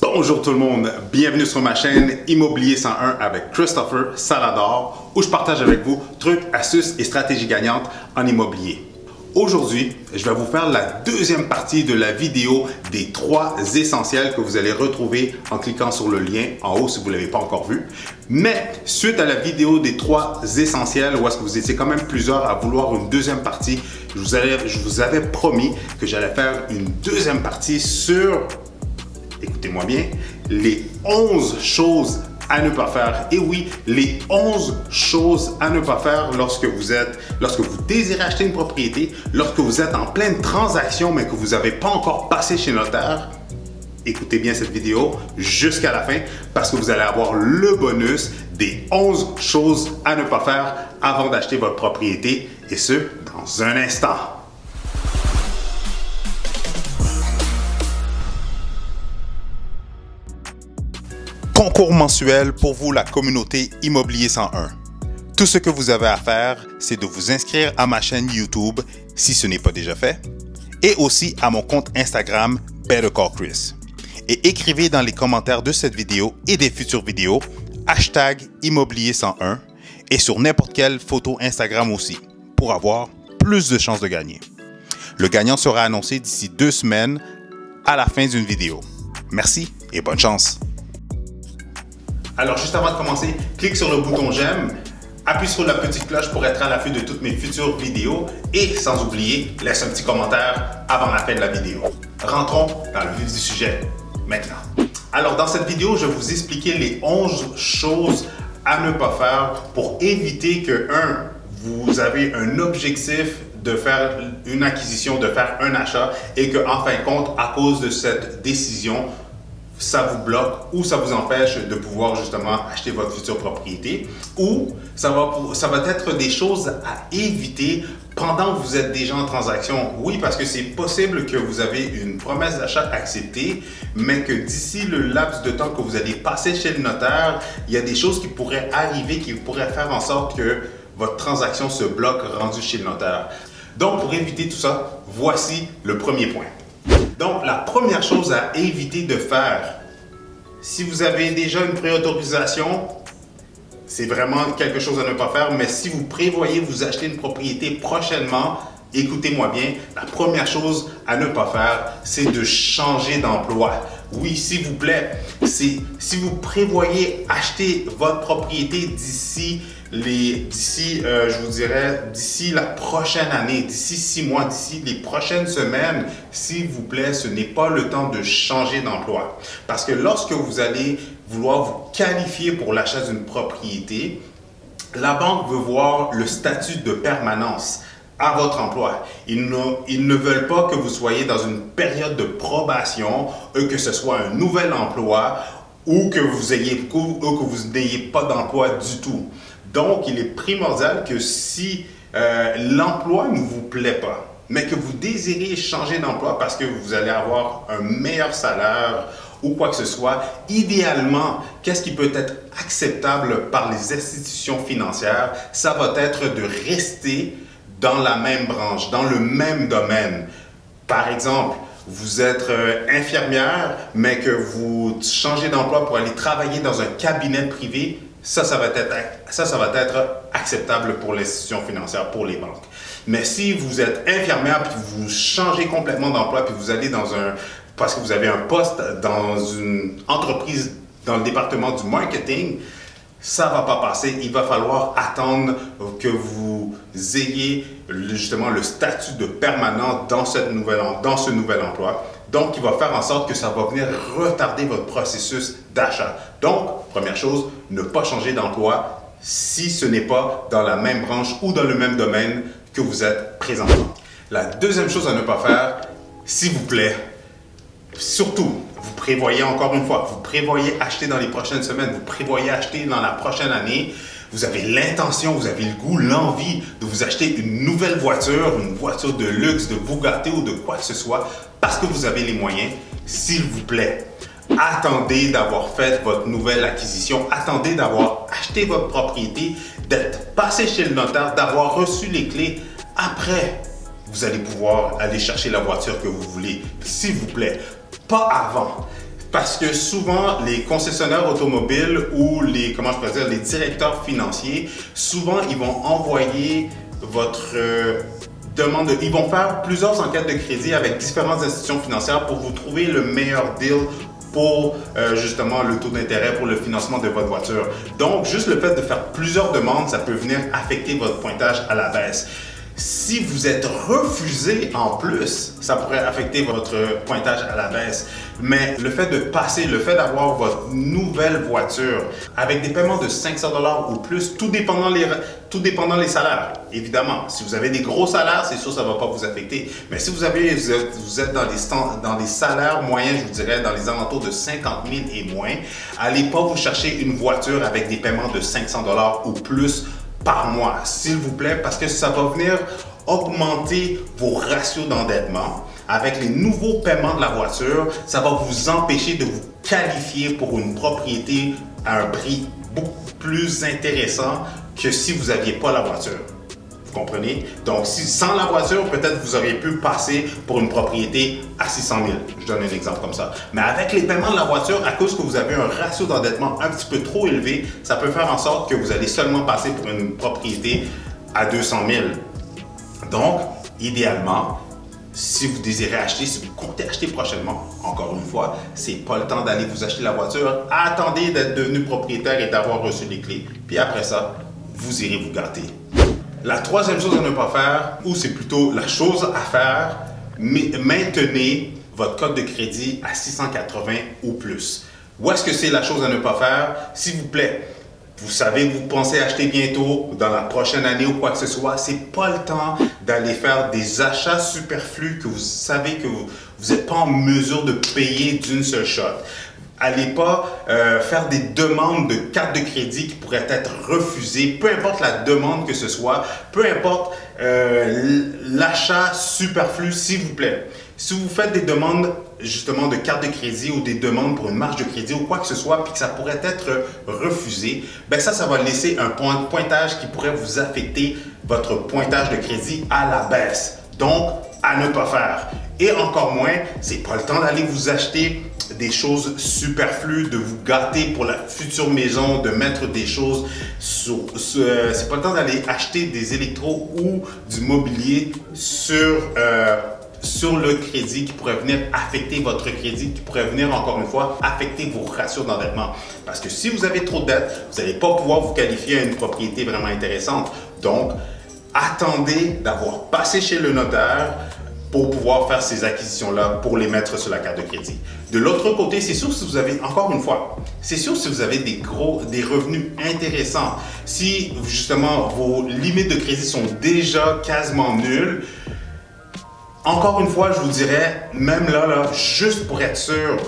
Bonjour tout le monde, bienvenue sur ma chaîne Immobilier 101 avec Christopher Salador où je partage avec vous trucs, astuces et stratégies gagnantes en immobilier. Aujourd'hui, je vais vous faire la deuxième partie de la vidéo des 3 essentiels que vous allez retrouver en cliquant sur le lien en haut si vous ne l'avez pas encore vu. Mais suite à la vidéo des 3 essentiels où est-ce que vous étiez quand même plusieurs à vouloir une deuxième partie, je vous avais promis que j'allais faire une deuxième partie sur, écoutez-moi bien, les 11 choses à ne pas faire. Et oui, les 11 choses à ne pas faire lorsque vous désirez acheter une propriété, lorsque vous êtes en pleine transaction mais que vous n'avez pas encore passé chez notaire. Écoutez bien cette vidéo jusqu'à la fin parce que vous allez avoir le bonus des 11 choses à ne pas faire avant d'acheter votre propriété et ce, dans un instant. Concours mensuel pour vous, la communauté Immobilier 101. Tout ce que vous avez à faire, c'est de vous inscrire à ma chaîne YouTube si ce n'est pas déjà fait et aussi à mon compte Instagram Better Call Chris. Et écrivez dans les commentaires de cette vidéo et des futures vidéos hashtag Immobilier 101 et sur n'importe quelle photo Instagram aussi pour avoir plus de chances de gagner. Le gagnant sera annoncé d'ici 2 semaines à la fin d'une vidéo. Merci et bonne chance! Alors, juste avant de commencer, clique sur le bouton j'aime, appuie sur la petite cloche pour être à l'affût de toutes mes futures vidéos et sans oublier, laisse un petit commentaire avant la fin de la vidéo. Rentrons dans le vif du sujet maintenant. Alors, dans cette vidéo, je vais vous expliquer les 11 choses à ne pas faire pour éviter que, vous avez un objectif de faire une acquisition, de faire un achat et que, en fin de compte, à cause de cette décision, ça vous bloque ou ça vous empêche de pouvoir justement acheter votre future propriété ou ça va être des choses à éviter pendant que vous êtes déjà en transaction. Oui, parce que c'est possible que vous avez une promesse d'achat acceptée, mais que d'ici le laps de temps que vous allez passer chez le notaire, il y a des choses qui pourraient arriver, qui pourraient faire en sorte que votre transaction se bloque rendue chez le notaire. Donc, pour éviter tout ça, voici le premier point. Donc, la première chose à éviter de faire, si vous avez déjà une préautorisation, c'est vraiment quelque chose à ne pas faire, mais si vous prévoyez vous acheter une propriété prochainement, écoutez-moi bien, la première chose à ne pas faire, c'est de changer d'emploi. Oui, s'il vous plaît, si vous prévoyez acheter votre propriété d'ici la prochaine année, d'ici 6 mois, d'ici les prochaines semaines, s'il vous plaît, ce n'est pas le temps de changer d'emploi. Parce que lorsque vous allez vouloir vous qualifier pour l'achat d'une propriété, la banque veut voir le statut de permanence à votre emploi. Ils ne veulent pas que vous soyez dans une période de probation, que ce soit un nouvel emploi ou que vous n'ayez pas d'emploi du tout. Donc, il est primordial que si l'emploi ne vous plaît pas, mais que vous désirez changer d'emploi parce que vous allez avoir un meilleur salaire ou quoi que ce soit, idéalement, qu'est-ce qui peut être acceptable par les institutions financières? Ça va être de rester dans la même branche, dans le même domaine. Par exemple, vous êtes infirmière, mais que vous changez d'emploi pour aller travailler dans un cabinet privé, ça va être acceptable pour l'institution financière, pour les banques. Mais si vous êtes infirmière puis vous changez complètement d'emploi puis vous allez parce que vous avez un poste dans une entreprise dans le département du marketing, ça ne va pas passer. Il va falloir attendre que vous ayez justement le statut de permanent dans ce nouvel emploi. Donc, il va faire en sorte que ça va venir retarder votre processus d'achat. Donc, première chose, ne pas changer d'emploi si ce n'est pas dans la même branche ou dans le même domaine que vous êtes présentement. La deuxième chose à ne pas faire, s'il vous plaît, surtout, vous prévoyez encore une fois, vous prévoyez acheter dans les prochaines semaines, vous prévoyez acheter dans la prochaine année, vous avez l'intention, vous avez le goût, l'envie de vous acheter une nouvelle voiture, une voiture de luxe, de Bugatti ou de quoi que ce soit, parce que vous avez les moyens, s'il vous plaît, attendez d'avoir fait votre nouvelle acquisition, attendez d'avoir acheté votre propriété, d'être passé chez le notaire, d'avoir reçu les clés. Après, vous allez pouvoir aller chercher la voiture que vous voulez. S'il vous plaît, pas avant. Parce que souvent, les concessionnaires automobiles ou les, comment je pourrais dire, les directeurs financiers, souvent, ils vont envoyer votre demande, ils vont faire plusieurs enquêtes de crédit avec différentes institutions financières pour vous trouver le meilleur deal pour justement le taux d'intérêt pour le financement de votre voiture. Donc, juste le fait de faire plusieurs demandes, ça peut venir affecter votre pointage à la baisse. Si vous êtes refusé en plus, ça pourrait affecter votre pointage à la baisse. Mais le fait de passer, le fait d'avoir votre nouvelle voiture avec des paiements de 500 $ ou plus, tout dépendant les salaires. Évidemment, si vous avez des gros salaires, c'est sûr que ça ne va pas vous affecter. Mais si vous êtes dans des salaires moyens, je vous dirais dans les alentours de 50 000 et moins, allez pas vous chercher une voiture avec des paiements de 500 $ ou plus par mois, s'il vous plaît, parce que ça va venir augmenter vos ratios d'endettement. Avec les nouveaux paiements de la voiture, ça va vous empêcher de vous qualifier pour une propriété à un prix beaucoup plus intéressant que si vous n'aviez pas la voiture. Vous comprenez? Donc, sans la voiture, peut-être vous auriez pu passer pour une propriété à 600 000. Je donne un exemple comme ça. Mais avec les paiements de la voiture, à cause que vous avez un ratio d'endettement un petit peu trop élevé, ça peut faire en sorte que vous allez seulement passer pour une propriété à 200 000. Donc, idéalement, si vous désirez acheter, si vous comptez acheter prochainement, encore une fois, c'est pas le temps d'aller vous acheter la voiture. Attendez d'être devenu propriétaire et d'avoir reçu les clés. Puis après ça, vous irez vous gâter. La troisième chose à ne pas faire, ou c'est plutôt la chose à faire, maintenez votre code de crédit à 680 ou plus. Où est-ce que c'est la chose à ne pas faire? S'il vous plaît, vous savez que vous pensez acheter bientôt, dans la prochaine année ou quoi que ce soit, c'est pas le temps d'aller faire des achats superflus que vous savez que vous n'êtes pas en mesure de payer d'une seule shot. Allez pas faire des demandes de carte de crédit qui pourraient être refusées, peu importe la demande que ce soit, peu importe l'achat superflu, s'il vous plaît. Si vous faites des demandes justement de carte de crédit ou des demandes pour une marge de crédit ou quoi que ce soit, puis que ça pourrait être refusé, ben ça va laisser un pointage qui pourrait vous affecter votre pointage de crédit à la baisse. Donc, à ne pas faire. Et encore moins, c'est pas le temps d'aller vous acheter des choses superflues, de vous gâter pour la future maison, de mettre des choses c'est pas le temps d'aller acheter des électros ou du mobilier sur le crédit qui pourrait venir affecter votre crédit, qui pourrait venir encore une fois affecter vos ratios d'endettement. Parce que si vous avez trop de dettes, vous n'allez pas pouvoir vous qualifier à une propriété vraiment intéressante. Donc, attendez d'avoir passé chez le notaire pour pouvoir faire ces acquisitions-là, pour les mettre sur la carte de crédit. De l'autre côté, c'est sûr si vous avez, encore une fois, c'est sûr si vous avez des revenus intéressants, si justement vos limites de crédit sont déjà quasiment nulles, encore une fois, je vous dirais, même là, juste pour être sûr,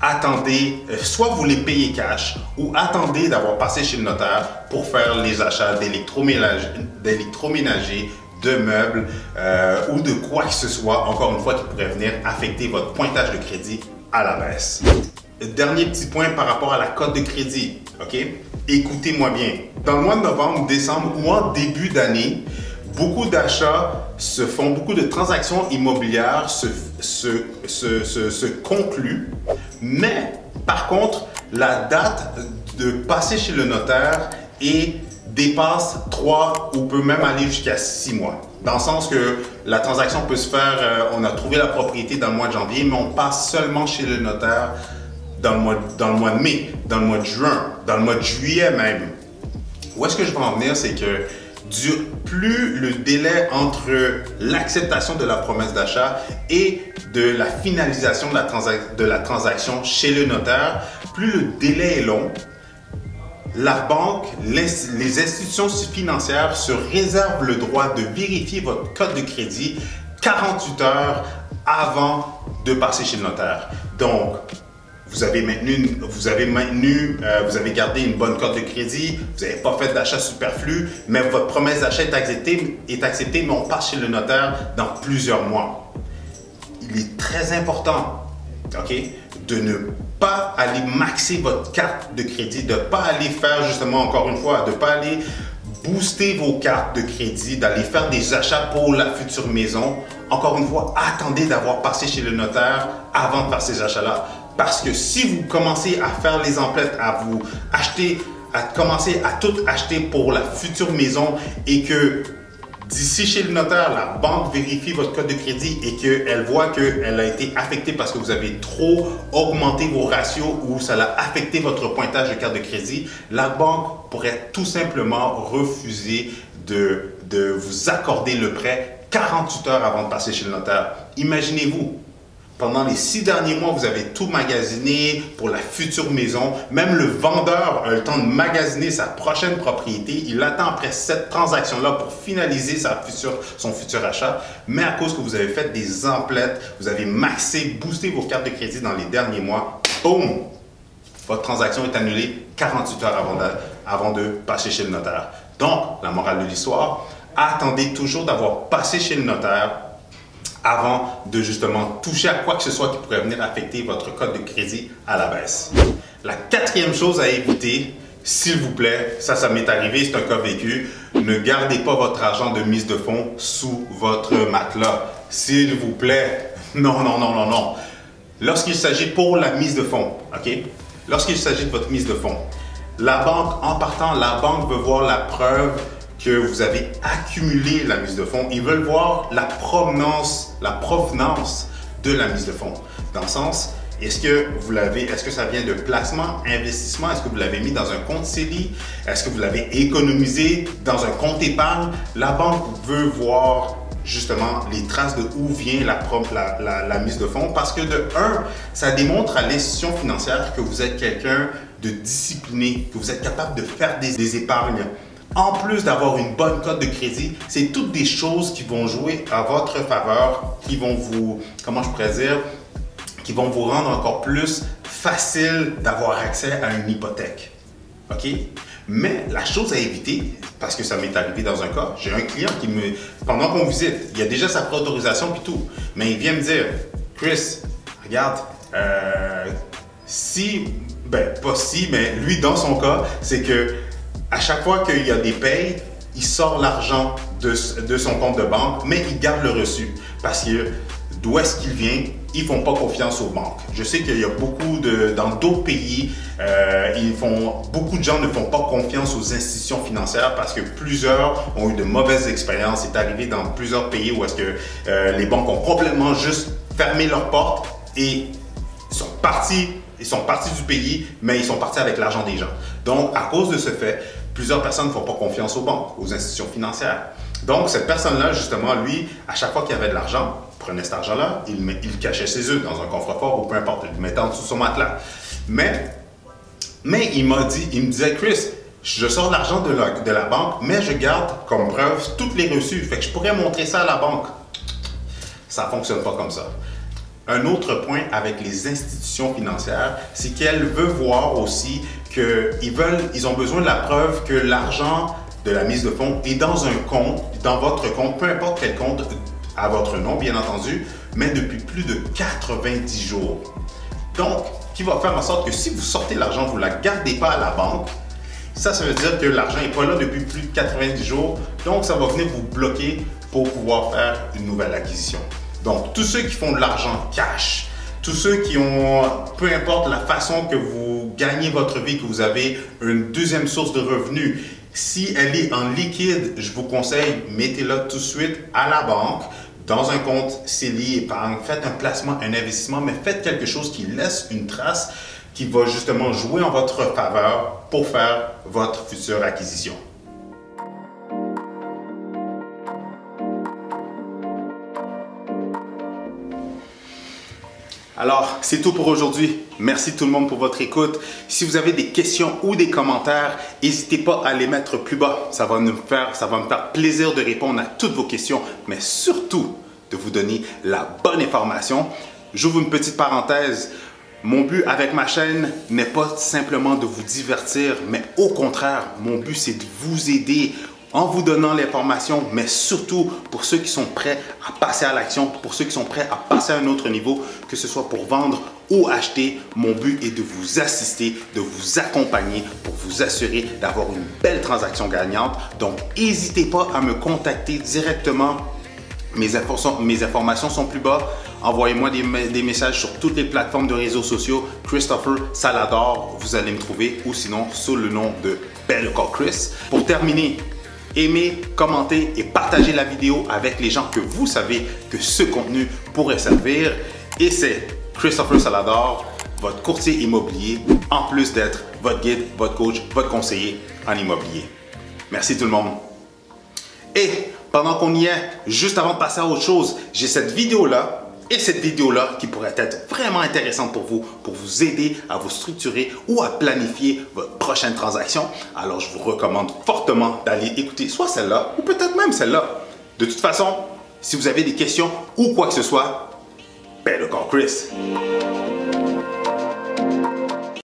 attendez, soit vous les payez cash ou attendez d'avoir passé chez le notaire pour faire les achats d'électroménager, de meubles ou de quoi que ce soit, encore une fois, qui pourrait venir affecter votre pointage de crédit à la baisse. Dernier petit point par rapport à la cote de crédit, ok? Écoutez-moi bien. Dans le mois de novembre, décembre ou en début d'année, beaucoup d'achats se font, beaucoup de transactions immobilières se concluent, mais par contre, la date de passer chez le notaire dépasse 3 ou peut même aller jusqu'à 6 mois. Dans le sens que la transaction peut se faire, on a trouvé la propriété dans le mois de janvier, mais on passe seulement chez le notaire dans le mois de mai, dans le mois de juin, dans le mois de juillet même. Où est-ce que je veux en venir, c'est que plus le délai entre l'acceptation de la promesse d'achat et de la finalisation de la transaction chez le notaire, plus le délai est long, la banque, les institutions financières se réservent le droit de vérifier votre code de crédit 48 heures avant de passer chez le notaire. Donc, vous avez gardé une bonne cote de crédit, vous n'avez pas fait d'achat superflu, mais votre promesse d'achat est acceptée, mais on passe chez le notaire dans plusieurs mois. Il est très important, ok, de ne pas aller maxer votre carte de crédit, de ne pas aller faire justement, encore une fois, de ne pas aller booster vos cartes de crédit, d'aller faire des achats pour la future maison. Encore une fois, attendez d'avoir passé chez le notaire avant de faire ces achats-là. Parce que si vous commencez à faire les emplettes, à vous acheter, à commencer à tout acheter pour la future maison et que d'ici chez le notaire, la banque vérifie votre code de crédit et qu'elle voit qu'elle a été affectée parce que vous avez trop augmenté vos ratios ou ça a affecté votre pointage de carte de crédit, la banque pourrait tout simplement refuser de vous accorder le prêt 48 heures avant de passer chez le notaire. Imaginez-vous, pendant les 6 derniers mois, vous avez tout magasiné pour la future maison. Même le vendeur a le temps de magasiner sa prochaine propriété. Il attend après cette transaction-là pour finaliser son futur achat. Mais à cause que vous avez fait des emplettes, vous avez maxé, boosté vos cartes de crédit dans les derniers mois, boum! Votre transaction est annulée 48 heures avant de passer chez le notaire. Donc, la morale de l'histoire, attendez toujours d'avoir passé chez le notaire avant de justement toucher à quoi que ce soit qui pourrait venir affecter votre code de crédit à la baisse. La quatrième chose à éviter, s'il vous plaît, ça m'est arrivé, c'est un cas vécu, ne gardez pas votre argent de mise de fonds sous votre matelas. S'il vous plaît, non. Lorsqu'il s'agit pour la mise de fonds, ok? Lorsqu'il s'agit de votre mise de fonds, la banque, en partant, la banque veut voir la preuve que vous avez accumulé la mise de fonds. Ils veulent voir la provenance de la mise de fonds. Dans le sens, est-ce que ça vient de placement, investissement? Est-ce que vous l'avez mis dans un compte CELI? Est-ce que vous l'avez économisé dans un compte épargne? La banque veut voir justement les traces de où vient la mise de fonds parce que de un, ça démontre à l'institution financière que vous êtes quelqu'un de discipliné, que vous êtes capable de faire des épargnes. En plus d'avoir une bonne cote de crédit, c'est toutes des choses qui vont jouer à votre faveur, qui vont vous, comment je pourrais dire, qui vont vous rendre encore plus facile d'avoir accès à une hypothèque. OK? Mais la chose à éviter, parce que ça m'est arrivé dans un cas, j'ai un client qui pendant qu'on visite, il a déjà sa préautorisation puis tout, mais il vient me dire, Chris, regarde, mais lui dans son cas, c'est que à chaque fois qu'il y a des payes, il sort l'argent de son compte de banque, mais il garde le reçu. Parce que d'où est-ce qu'il vient, ils ne font pas confiance aux banques. Je sais qu'il y a dans d'autres pays, beaucoup de gens ne font pas confiance aux institutions financières parce que plusieurs ont eu de mauvaises expériences. C'est arrivé dans plusieurs pays où est-ce que les banques ont complètement juste fermé leurs portes et ils sont partis du pays, mais ils sont partis avec l'argent des gens. Donc, à cause de ce fait, plusieurs personnes ne font pas confiance aux banques, aux institutions financières. Donc, cette personne-là, justement, lui, à chaque fois qu'il y avait de l'argent, il prenait cet argent-là, il le cachait chez eux, dans un coffre-fort ou peu importe, il le mettait en dessous de son matelas. Mais il me disait, Chris, je sors de l'argent de la banque, mais je garde comme preuve toutes les reçus. Fait que je pourrais montrer ça à la banque. Ça ne fonctionne pas comme ça. Un autre point avec les institutions financières, c'est qu'elles veulent voir aussi qu'ils ont besoin de la preuve que l'argent de la mise de fonds est dans un compte, dans votre compte, peu importe quel compte, à votre nom bien entendu, mais depuis plus de 90 jours. Donc, qui va faire en sorte que si vous sortez l'argent, vous ne la gardez pas à la banque, ça veut dire que l'argent n'est pas là depuis plus de 90 jours, donc ça va venir vous bloquer pour pouvoir faire une nouvelle acquisition. Donc, tous ceux qui font de l'argent cash, tous ceux qui ont, peu importe la façon que vous gagnez votre vie, que vous avez une deuxième source de revenus, si elle est en liquide, je vous conseille, mettez-la tout de suite à la banque, dans un compte CELI épargne, faites un placement, un investissement, mais faites quelque chose qui laisse une trace, qui va justement jouer en votre faveur pour faire votre future acquisition. Alors, c'est tout pour aujourd'hui. Merci tout le monde pour votre écoute. Si vous avez des questions ou des commentaires, n'hésitez pas à les mettre plus bas. Ça va me faire plaisir de répondre à toutes vos questions, mais surtout de vous donner la bonne information. J'ouvre une petite parenthèse. Mon but avec ma chaîne n'est pas simplement de vous divertir, mais au contraire, mon but c'est de vous aider en vous donnant l'information, mais surtout pour ceux qui sont prêts à passer à l'action, pour ceux qui sont prêts à passer à un autre niveau, que ce soit pour vendre ou acheter. Mon but est de vous assister, de vous accompagner pour vous assurer d'avoir une belle transaction gagnante. Donc, n'hésitez pas à me contacter directement mes informations sont plus bas. Envoyez-moi des messages sur toutes les plateformes de réseaux sociaux. Christopher Salador, vous allez me trouver, ou sinon sous le nom de Better Call Chris. Pour terminer, aimez, commentez et partagez la vidéo avec les gens que vous savez que ce contenu pourrait servir. Et c'est Christopher Salador, votre courtier immobilier, en plus d'être votre guide, votre coach, votre conseiller en immobilier. Merci tout le monde. Et pendant qu'on y est, juste avant de passer à autre chose, j'ai cette vidéo-là et cette vidéo-là qui pourrait être vraiment intéressante pour vous aider à vous structurer ou à planifier votre prochaine transaction. Alors, je vous recommande fortement d'aller écouter soit celle-là ou peut-être même celle-là. De toute façon, si vous avez des questions ou quoi que ce soit, Better Call Chris.